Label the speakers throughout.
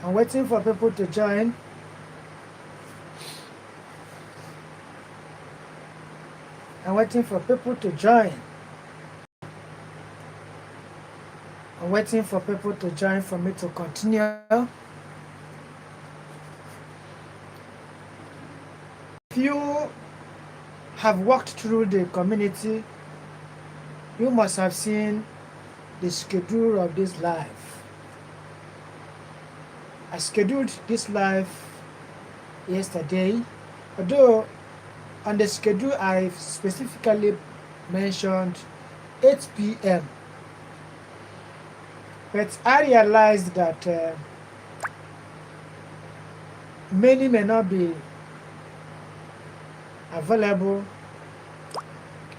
Speaker 1: I'm waiting for people to join. I'm waiting for people to join. I'm waiting for people to join for me to continue. If you have walked through the community, you must have seen the schedule of this life. I scheduled this life yesterday, although on the schedule I specifically mentioned 8 p.m. But I realized that many may not be available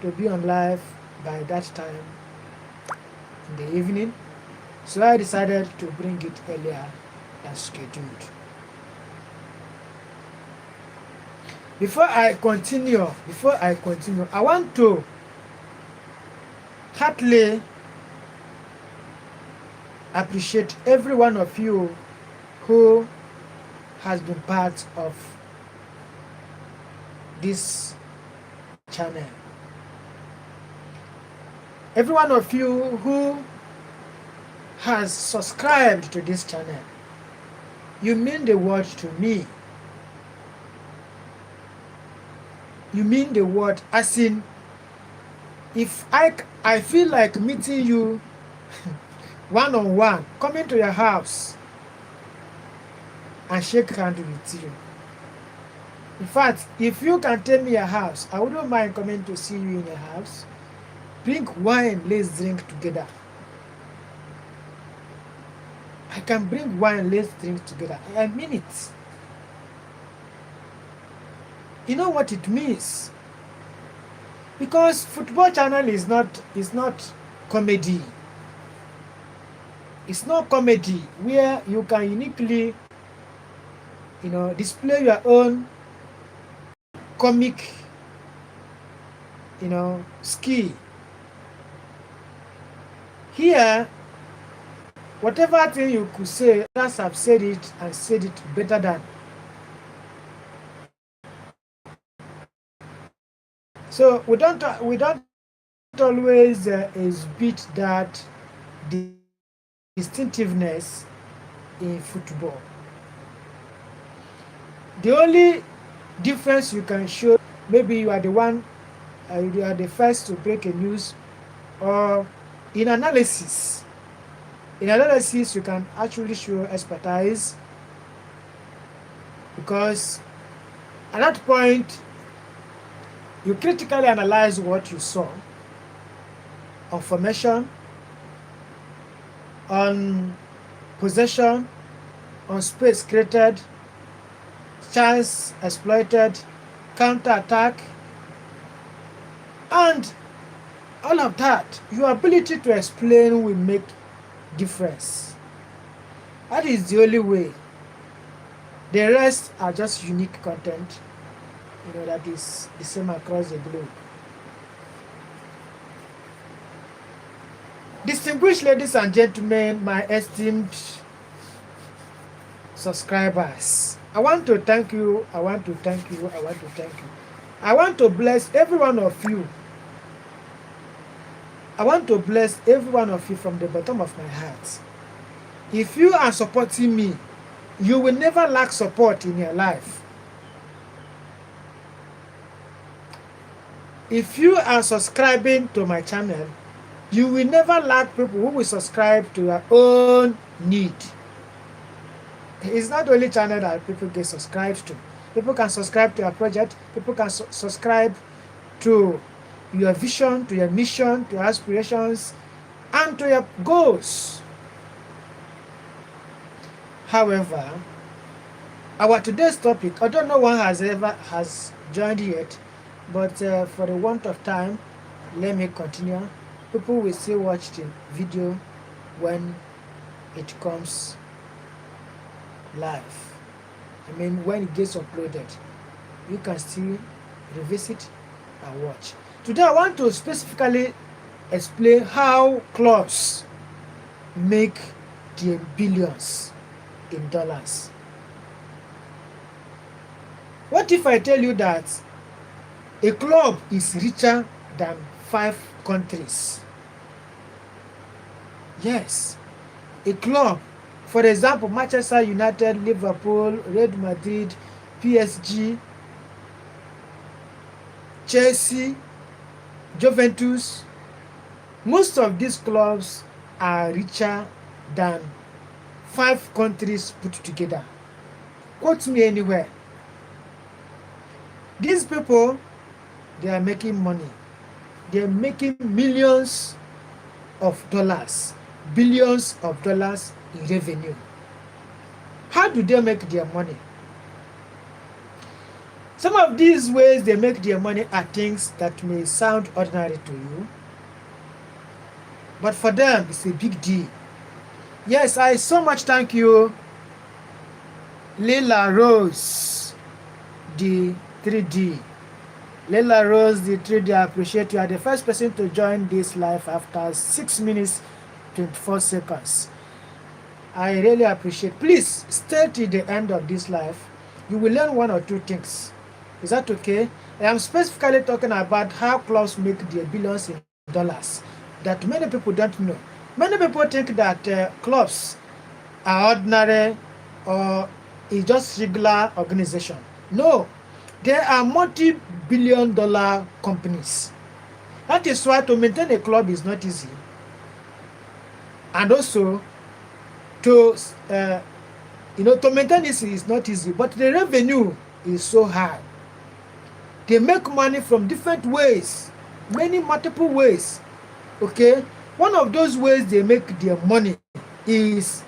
Speaker 1: to be on live by that time in the evening, so I decided to bring it earlier than scheduled. Before I continue, I want to heartily appreciate every one of you who has been part of this channel. Every one of you who has subscribed to this channel. You mean the world to me. You mean the word, as in, if I feel like meeting you one-on-one, coming to your house and shake hands with you. In fact, if you can tell me your house, I wouldn't mind coming to see you in your house. Bring wine, let's drink together. I can bring wine, let's drink together. I mean it. You know what it means? Because football channel is not comedy. It's not comedy where you can uniquely, display your own comic, skill. Here, whatever thing you could say, others have said it and said it better than. So we don't always exhibit that distinctiveness in football. The only difference you can show, maybe you are the one, you are the first to break a news, or in analysis. In analysis, you can actually show expertise, because at that point, you critically analyze what you saw on formation, on possession, on space created, chance exploited, counter-attack, and all of that. Your ability to explain will make difference. That is the only way. The rest are just unique content, that is the same across the globe. Distinguished ladies and gentlemen, my esteemed subscribers, I want to thank you. I want to bless every one of you. I want to bless every one of you from the bottom of my heart. If you are supporting me, you will never lack support in your life. If you are subscribing to my channel, you will never lack people who will subscribe to your own need. It's not the only channel that people get subscribed to. People can subscribe to your project. People can subscribe to your vision, to your mission, to your aspirations, and to your goals. However, our today's topic, although no one has joined yet, but for the want of time, let me continue. People will still watch the video when it comes live. I mean, when it gets uploaded, you can still revisit and watch. Today, I want to specifically explain how clubs make their billions in dollars. What if I tell you that a club is richer than 5 countries? Yes, a club, for example, Manchester United, Liverpool, Real Madrid, PSG, Chelsea, Juventus, most of these clubs are richer than 5 countries put together. Quote me anywhere. These people, they are making money. They are making millions of dollars, billions of dollars in revenue. How do they make their money? Some of these ways they make their money are things that may sound ordinary to you, but for them it's a big deal. Yes, I so much thank you, Lila Rose, the 3D. Lila Rose, the 3D, I appreciate you. You are the first person to join this live after 6 minutes 24 seconds. I really appreciate. Please stay till the end of this live. You will learn 1 or 2 things. Is that okay? I am specifically talking about how clubs make their billions in dollars that many people don't know. Many people think that clubs are ordinary or is just regular organization. No, they are multi-billion dollar companies. That is why to maintain a club is not easy. And also to maintain this is not easy, but the revenue is so high. They make money from different ways, multiple ways. Okay, one of those ways they make their money is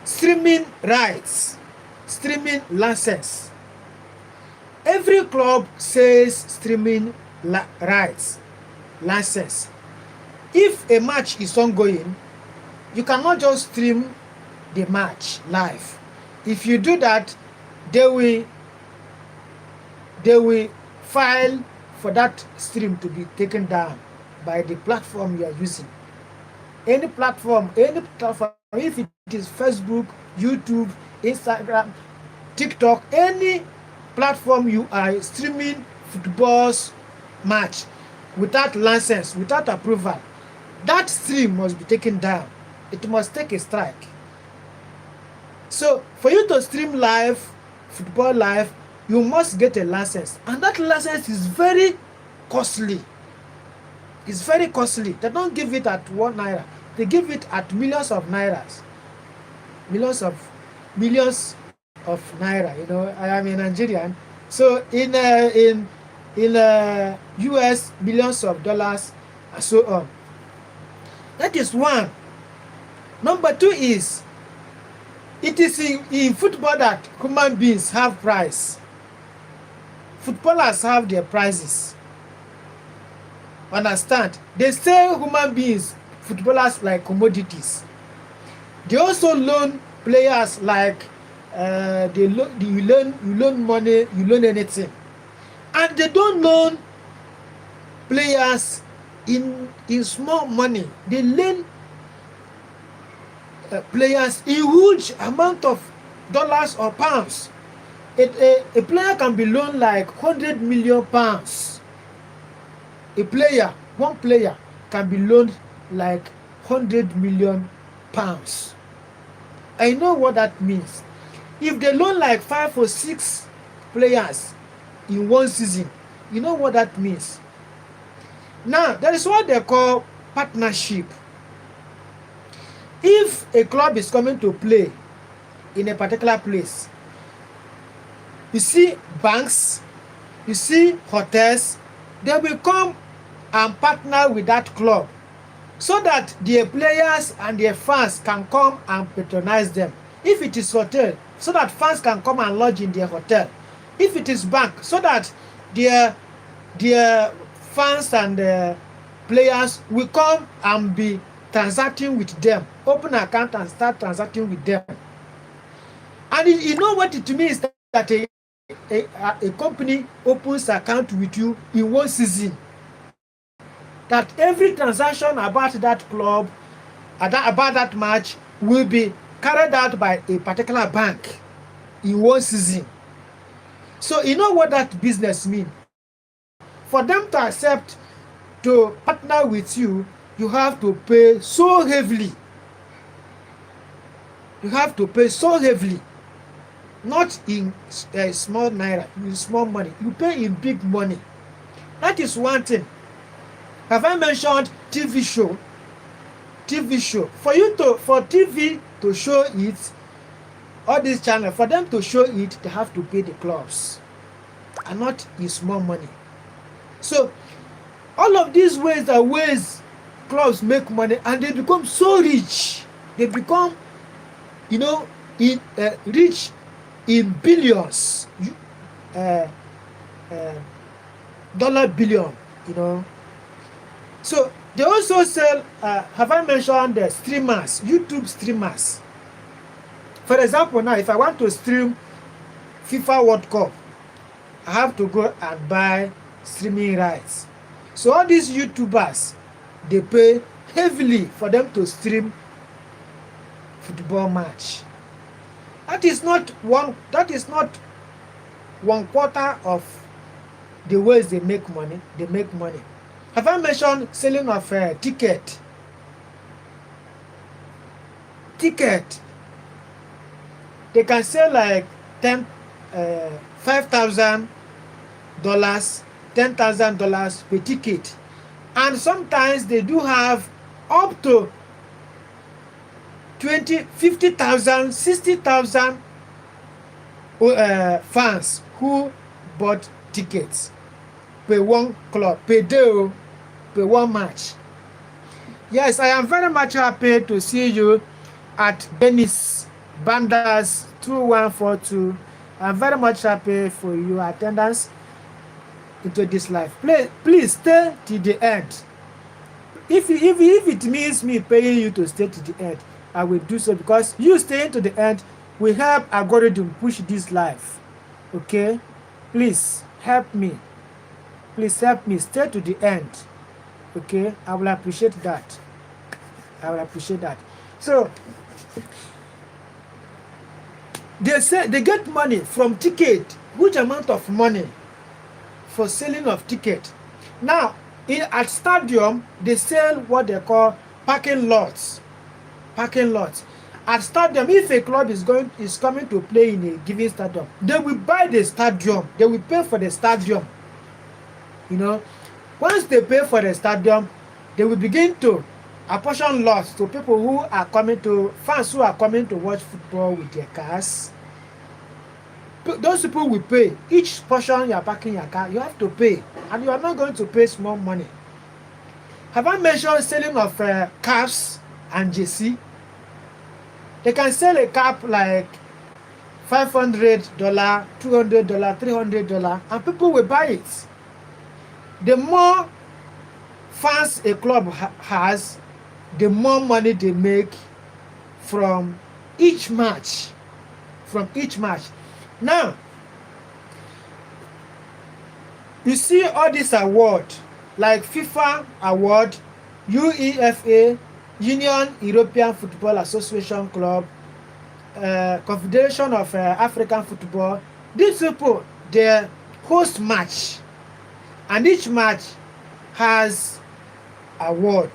Speaker 1: streaming rights, streaming license. Every club says streaming rights, license. If a match is ongoing, you cannot just stream the match live. If you do that, they will file for that stream to be taken down by the platform you are using. Any platform, if it is Facebook, YouTube, Instagram, TikTok, any platform you are streaming football's match without license, without approval, that stream must be taken down. It must take a strike. So for you to stream live, football live, you must get a license, and that license is very costly. It's very costly. They don't give it at 1 naira. They give it at millions of nairas. Millions of naira. You know, I am a Nigerian, so in US, millions of dollars and so on. That is one. Number 2 is, it is in football that human beings have price. Footballers have their prices. Understand? They say human beings, footballers, like commodities. They also loan players like you loan money, you loan anything, and they don't loan players in small money. They loan players in huge amount of dollars or pounds. A player can be loaned like 100 million pounds. One player can be loaned like 100 million pounds. I know what that means. If they loan like 5 or 6 players in one season, you know what that means. Now, there is what they call partnership. If a club is coming to play in a particular place, you see banks, you see hotels, they will come and partner with that club so that their players and their fans can come and patronize them. If it is hotel, so that fans can come and lodge in their hotel. If it is bank, so that their fans and players will come and be transacting with them, open account and start transacting with them. And you know what it means that a company opens account with you in one season, that every transaction about that club, about that match, will be carried out by a particular bank in one season. So you know what that business mean? For them to accept to partner with you, you have to pay so heavily. You have to pay so heavily, not in small naira, in small money. You pay in big money. That is one thing. Have I mentioned TV show? TV show. For TV to show it, all these channels, for them to show it, they have to pay the clubs, and not in small money. So all of these ways are ways clubs make money, and they become so rich. They become, rich in billions, dollar billion. So they also sell. Have I mentioned the streamers, YouTube streamers? For example, now if I want to stream FIFA World Cup, I have to go and buy streaming rights. So all these YouTubers, they pay heavily for them to stream football match. That is not one quarter of the ways they make money. Have I mentioned selling of ticket? They can sell like $5,000, $10,000 per ticket, and sometimes they do have up to 20, 50,000, 60,000 fans who bought tickets per one club, per day, per one match. Yes, I am very much happy to see you at Venice Banders 2142. I'm very much happy for your attendance into this life. Please stay to the end. If it means me paying you to stay to the end, I will do so, because you staying to the end will help algorithm push this life. Okay? Please help me. Stay to the end. Okay? I will appreciate that. So they say they get money from ticket, huge amount of money for selling of ticket. Now at stadium, they sell what they call parking lots. At stadium, if a club is coming to play in a given stadium, they will buy the stadium. They will pay for the stadium. Once they pay for the stadium, they will begin to apportion lots to people fans who are coming to watch football with their cars. Those people will pay. Each portion you are parking your car, you have to pay, and you are not going to pay small money. Have I mentioned selling of caps and JC? They can sell a cap like $500, $200, $300, and people will buy it. The more fans a club has, the more money they make from each match. Now, you see all these awards, like FIFA award, UEFA, Union European Football Association Club, Confederation of African Football. These people, they host match, and each match has award.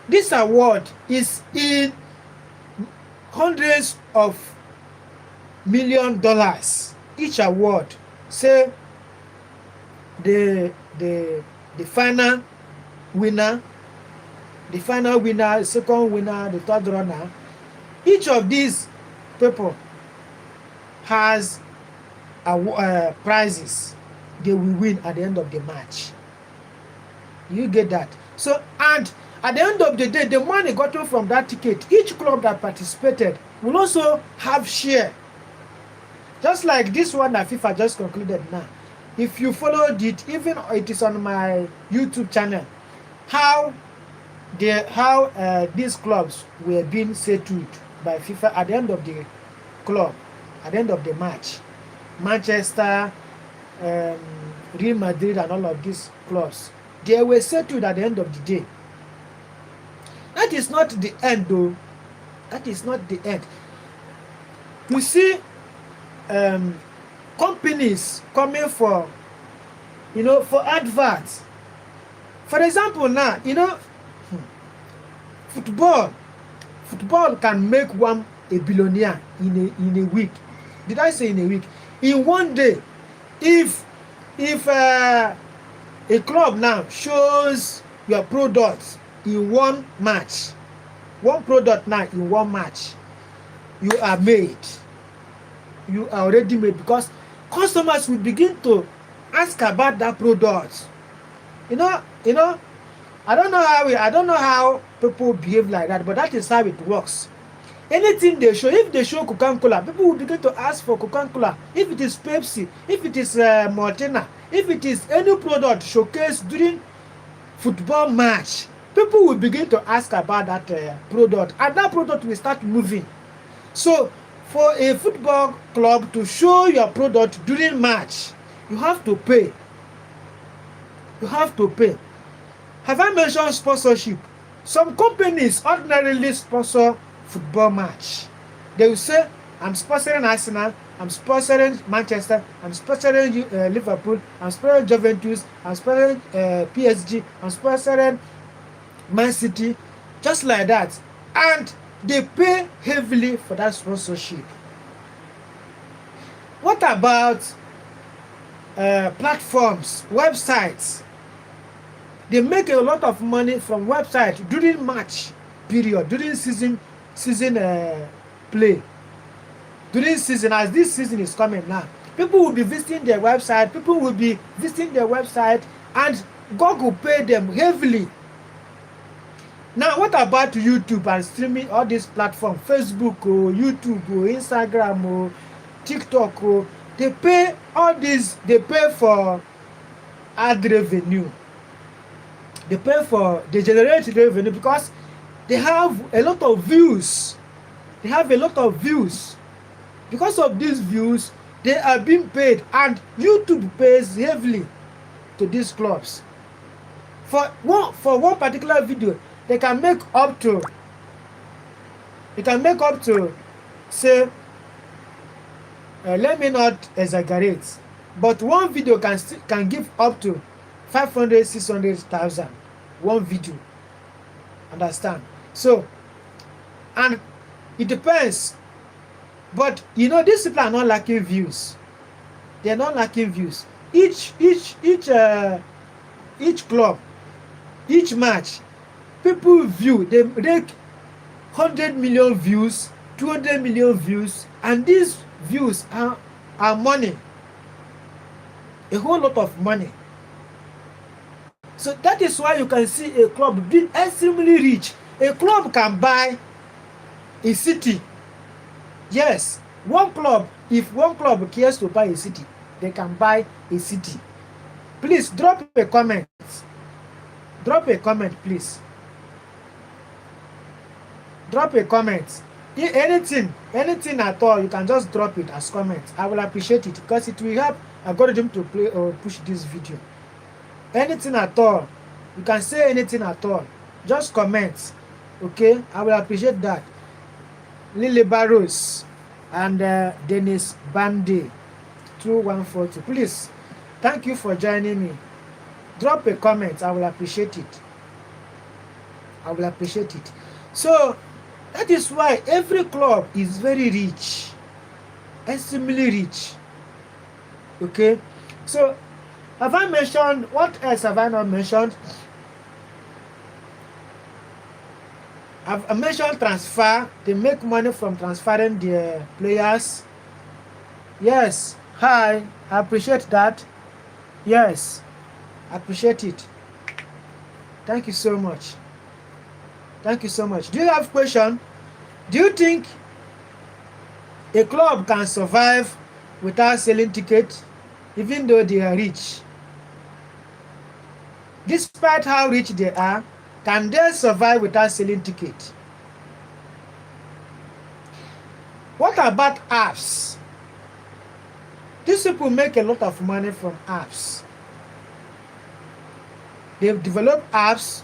Speaker 1: This award is in hundreds of $millions. Each award. Say the final winner, the second winner, the third runner. Each of these people has prizes they will win at the end of the match. You get that? So, and at the end of the day, the money gotten from that ticket, each club that participated will also have share. Just like this one that FIFA just concluded now. If you followed it, even it is on my YouTube channel, how these clubs were being settled by FIFA at the end of the match. Manchester, Real Madrid, and all of these clubs, they were settled at the end of the day. That is not the end though. That is not the end. You see companies coming for, for adverts. For example now, football can make one a billionaire in a week. Did I say in a week? In one day. If a club now shows your product in one match, one product now in one match, you are made. You are already made, because customers will begin to ask about that product. I don't know how people behave like that, but that is how it works. Anything they show, if they show Coca-Cola, people will begin to ask for Coca-Cola. If it is Pepsi, if it is Martina, if it is any product showcased during football match, people will begin to ask about that product, and that product will start moving. So for a football club to show your product during match, you have to pay. You have to pay. Have I mentioned sponsorship? Some companies ordinarily sponsor football match. They will say, I'm sponsoring Arsenal, I'm sponsoring Manchester, I'm sponsoring Liverpool, I'm sponsoring Juventus, I'm sponsoring PSG, I'm sponsoring Man City, just like that. And they pay heavily for that sponsorship. What about platforms, websites? They make a lot of money from websites during match period, during season play. During season, as this season is coming now, people will be visiting their website, and God will pay them heavily. Now, what about YouTube and streaming, all these platforms, Facebook, YouTube, Instagram, TikTok? They pay all these, they pay for ad revenue. They generate revenue because they have a lot of views. Because of these views, they are being paid, and YouTube pays heavily to these clubs. For one particular video, they can make up to say, let me not exaggerate, but one video can give up to 500,000-600,000. one video. Understand? So, and it depends. But these people are not lacking views. They are not lacking views. Each club, each match, people view. They make 100 million views, 200 million views, and these views are money. A whole lot of money. So that is why you can see a club being extremely rich. A club can buy a city. Yes, if one club cares to buy a city, they can buy a city. Please drop a comment. Please. Drop a comment. Anything at all, you can just drop it as comments. I will appreciate it, because it will help algorithm to play or push this video. Anything at all, you can say anything at all, just comment. Okay, I will appreciate that. Lily Barros and Dennis Bande 2142, please, thank you for joining me. Drop a comment. I will appreciate it. So that is why every club is very rich, extremely rich. Okay, so have I mentioned, what else have I not mentioned? I've mentioned transfer. They make money from transferring their players. Yes, hi, I appreciate that. Yes, I appreciate it. Thank you so much. Do you have a question? Do you think a club can survive without selling tickets, even though they are rich? Despite how rich they are, can they survive without selling tickets? What about apps? These people make a lot of money from apps. They've developed apps,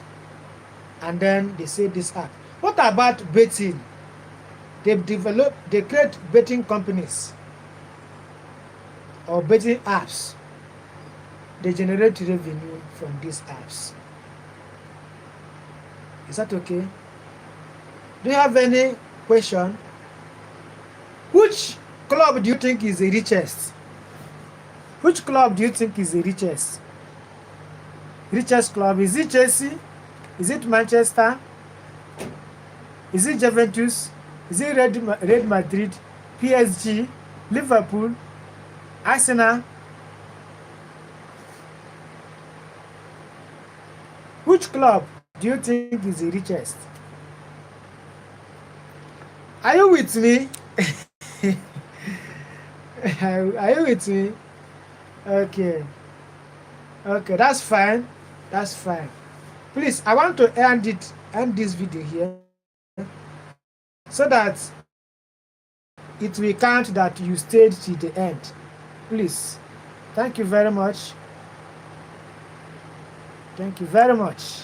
Speaker 1: and then they say this app. What about betting? They create betting companies or betting apps. They generate revenue from these apps. Is that okay? Do you have any question? Which club do you think is the richest? Which club do you think is the richest? Richest club? Is it Chelsea? Is it Manchester? Is it Juventus? Is it Real Madrid? PSG? Liverpool? Arsenal? Which club do you think is the richest? Are you with me? Are you with me? Okay. Okay, that's fine. That's fine. Please, I want to end this video here so that it will count that you stayed till the end. Please. Thank you very much. Thank you very much.